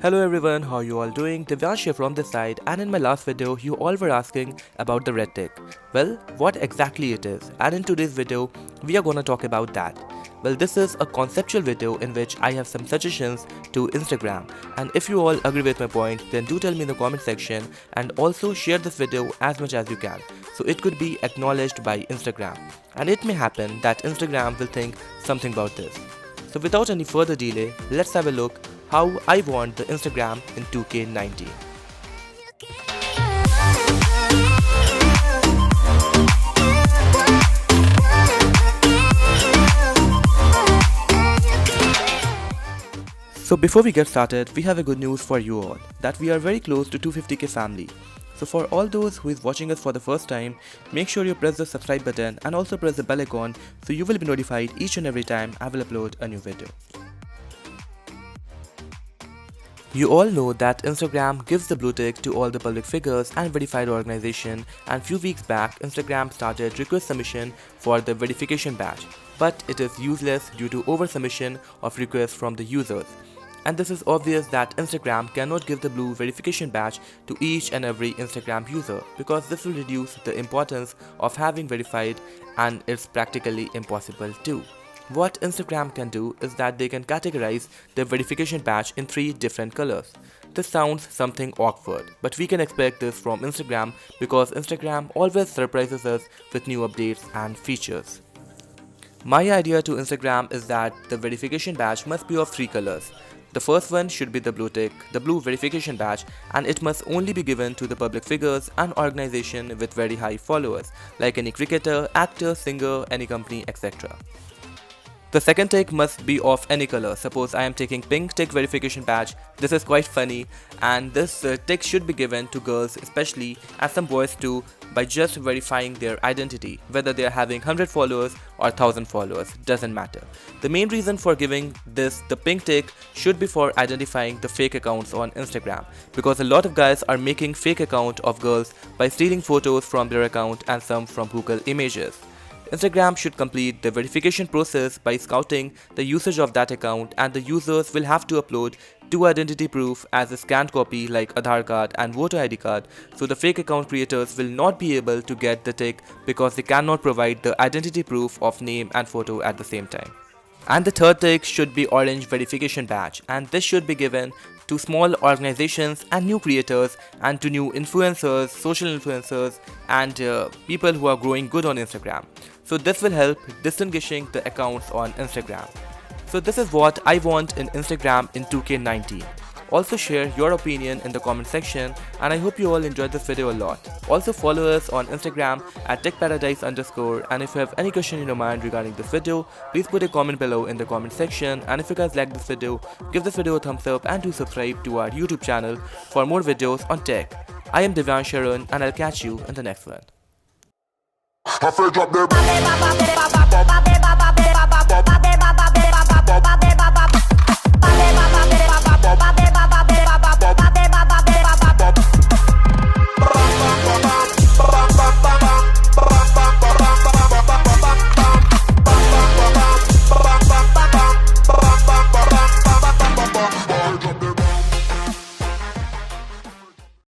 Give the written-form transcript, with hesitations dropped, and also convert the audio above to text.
Hello everyone, how are you all doing? Divyansh here from this side, and in my last video you all were asking about the red tick. Well, what exactly it is, and in today's video we are gonna talk about that. Well, this is a conceptual video in which I have some suggestions to Instagram, and if you all agree with my point, then do tell me in the comment section and also share this video as much as you can, so it could be acknowledged by Instagram, and it may happen that Instagram will think something about this. So without any further delay, let's have a look how I want the Instagram in 2K19. So before we get started, we have a good news for you all, that we are very close to 250k family. So for all those who is watching us for the first time, make sure you press the subscribe button and also press the bell icon so you will be notified each and every time I will upload a new video. You all know that Instagram gives the blue tick to all the public figures and verified organization, and few weeks back Instagram started request submission for the verification badge, but it is useless due to over submission of requests from the users. And this is obvious that Instagram cannot give the blue verification badge to each and every Instagram user, because this will reduce the importance of having verified, and it's practically impossible too. What Instagram can do is that they can categorize the verification badge in 3 different colors. This sounds something awkward, but we can expect this from Instagram because Instagram always surprises us with new updates and features. My idea to Instagram is that the verification badge must be of 3 colors. The first one should be the blue tick, the blue verification badge, and it must only be given to the public figures and organization with very high followers, like any cricketer, actor, singer, any company, etc. The second tick must be of any color. Suppose I am taking pink tick verification badge. This is quite funny, and this tick should be given to girls especially, and some boys too, by just verifying their identity. Whether they are having 100 followers or 1000 followers, doesn't matter. The main reason for giving this the pink tick should be for identifying the fake accounts on Instagram, because a lot of guys are making fake account of girls by stealing photos from their account and some from Google Images. Instagram should complete the verification process by scouting the usage of that account, and the users will have to upload 2 identity proof as a scanned copy like Aadhaar card and voter ID card, so the fake account creators will not be able to get the tick because they cannot provide the identity proof of name and photo at the same time. And the third tick should be orange verification badge, and this should be given to small organizations and new creators, and to new influencers, social influencers, and people who are growing good on Instagram. So this will help distinguishing the accounts on Instagram. So this is what I want in Instagram in 2K19. Also share your opinion in the comment section, and I hope you all enjoyed this video a lot. Also follow us on Instagram at techparadise_, and if you have any question in your mind regarding this video, please put a comment below in the comment section, and if you guys like this video, give this video a thumbs up and do subscribe to our YouTube channel for more videos on tech. I am Divyansh, and I'll catch you in the next one.